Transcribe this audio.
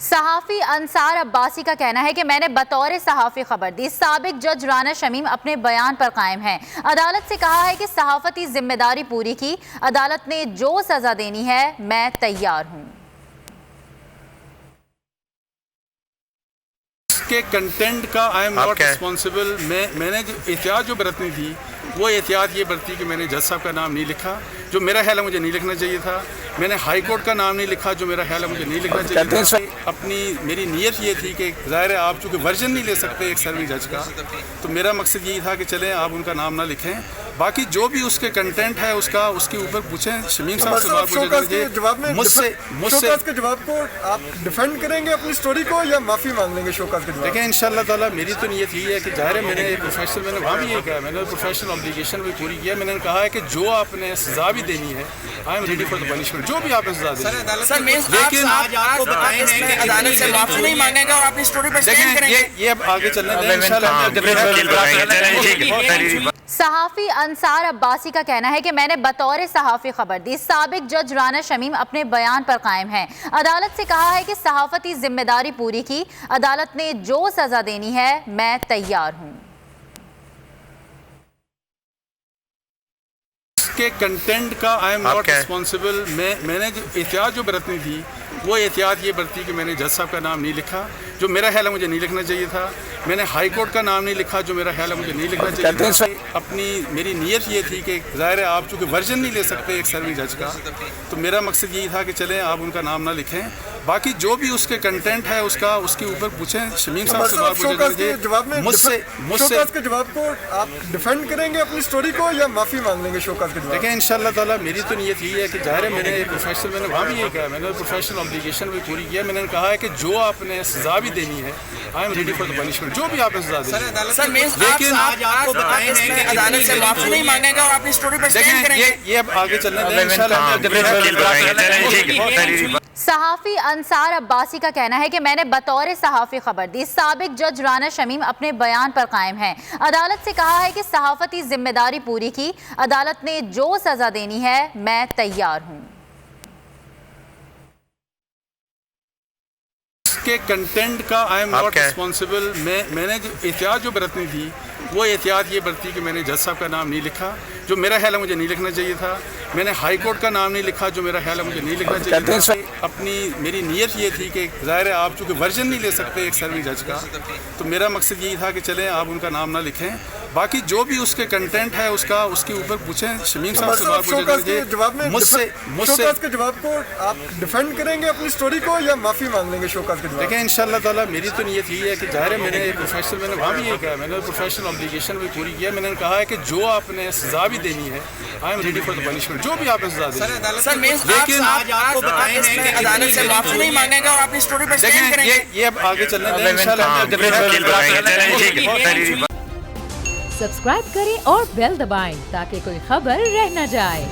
صحافی انصار عباسی کا کہنا ہے کہ میں نے بطور صحافی خبر دی۔ سابق جج رانا شمیم اپنے بیان پر قائم ہیں۔ عدالت سے کہا ہے کہ صحافتی ذمہ داری پوری کی۔ عدالت نے جو سزا دینی ہے میں تیار ہوں۔ کے کنٹینٹ کا آئی ایم ناٹ ریسپانسبل۔ میں نے جو احتیاط برتنی تھی وہ احتیاط یہ برتی کہ میں نے جج صاحب کا نام نہیں لکھا، جو میرا خیال ہے مجھے نہیں لکھنا چاہیے تھا۔ میں نے ہائی کورٹ کا نام نہیں لکھا، جو میرا خیال ہے مجھے نہیں لکھنا چاہیے تھا۔ میری نیت یہ تھی کہ ظاہر ہے آپ چونکہ ورژن نہیں لے سکتے ایک سروی جج کا، تو میرا مقصد یہی تھا کہ چلیں آپ ان کا نام نہ لکھیں، باقی جو بھی اس کے کنٹینٹ ہے اس کے اوپر پوچھیں۔ شمیم صاحب سے بات پوچھیں، مجھ سے کے جواب کو آپ ڈیفینڈ کریں گے اپنی سٹوری کو یا معافی مانگ لیں گے شوکاز کے جواب؟ دیکھیں انشاءاللہ تعالیٰ میری تو نیت یہ ہے کہ ظاہر ہے میں نے پروفیشنل، میں نے وہاں بھی یہ کہا، میں نے پروفیشنل آبلیگیشن بھی پوری کیا۔ میں نے کہا ہے کہ جو آپ نے سزا بھی دینی ہے I am ready for the punishment, جو بھی آپ نے سزا دینی ہے۔ لیکن یہ اب آگے چلنے دیں انشاءاللہ۔ صحافی انصار عباسی کا کہنا ہے کہ میں نے بطور صحافی خبر دی۔ سابق جج رانا شمیم اپنے بیان پر قائم ہیں۔ عدالت سے کہا ہے کہ صحافتی ذمہ داری پوری کی۔ عدالت نے جو سزا دینی ہے میں تیار ہوں۔ کے کنٹینٹ کا آئی ایم ناٹ ریسپانسبل۔ میں نے جو احتیاط برتنی تھی وہ احتیاط یہ برتی کہ میں نے جج صاحب کا نام نہیں لکھا، جو میرا خیال ہے مجھے نہیں لکھنا چاہیے تھا۔ میں نے ہائی کورٹ کا نام نہیں لکھا، جو میرا خیال ہے مجھے نہیں لکھنا چاہیے تھا۔ میری نیت یہ تھی کہ ظاہر ہے آپ چونکہ ورژن نہیں لے سکتے ایک سروی جج کا، تو میرا مقصد یہی تھا کہ چلیں آپ ان کا نام نہ لکھیں، باقی جو بھی اس کے کنٹینٹ ہے اس کے اوپر پوچھیں۔ شمیم صاحب سے بات پوچھیں، مجھ سے جواب کو آپ ڈیفینڈ کریں گے اپنی سٹوری کو یا معافی مانگ لیں گے شوکاز کے جواب؟ دیکھیں انشاءاللہ تعالیٰ میری تو نیت یہی ہے کہ ظاہر ہے میں نے پروفیشنل، میں نے وہاں بھی یہ کہا، میں نے پروفیشنل آبلیگیشن بھی پوری کیا۔ میں نے کہا ہے کہ جو آپ نے سزا بھی دینی ہے I am ready for the punishment, جو بھی آپ نے سزا دینی ہے۔ لیکن دیکھیں یہ اب آگے چلنے دیں انشاءاللہ۔ صحافی انصار عباسی کا کہنا ہے کہ میں نے بطور صحافی خبر دی۔ سابق جج رانا شمیم اپنے بیان پر قائم ہیں۔ عدالت سے کہا ہے کہ صحافتی ذمہ داری پوری کی۔ عدالت نے جو سزا دینی ہے میں تیار ہوں۔ کے کنٹینٹ کا آئی ایم ناٹ ریسپانسبل۔ میں نے جو احتیاط برتنی تھی وہ احتیاط یہ برتی کہ میں نے جج صاحب کا نام نہیں لکھا، جو میرا خیال ہے مجھے نہیں لکھنا چاہیے تھا۔ میں نے ہائی کورٹ کا نام نہیں لکھا، جو میرا خیال ہے مجھے نہیں لکھنا چاہیے تھا۔ میری نیت یہ تھی کہ ظاہر ہے آپ چونکہ ورژن نہیں لے سکتے ایک سروی جج کا، تو میرا مقصد یہی تھا کہ چلیں آپ ان کا نام نہ لکھیں، باقی جو بھی اس کے کنٹینٹ ہے اس کے اوپر پوچھیں۔ شمیم صاحب سے بات پوچھیں، مجھ سے جواب کو آپ ڈیفینڈ کریں گے اپنی سٹوری کو یا معافی مانگ لیں گے شوکاز کے جواب؟ دیکھیں انشاءاللہ تعالیٰ میری تو نیت یہی ہے کہ ظاہر ہے میں نے پروفیشنل، میں نے وہاں بھی یہ کہا، میں نے پروفیشنل آبلیگیشن بھی پوری کیا۔ میں نے کہا ہے کہ جو آپ نے سزا بھی دینی ہے I am ready for the punishment, جو بھی آپ نے سزا دینی ہے۔ لیکن دیکھیں یہ اب آگے چلنے دیں انشاءاللہ۔ سبسکرائب کریں اور بیل دبائیں تاکہ کوئی خبر رہ نہ جائے۔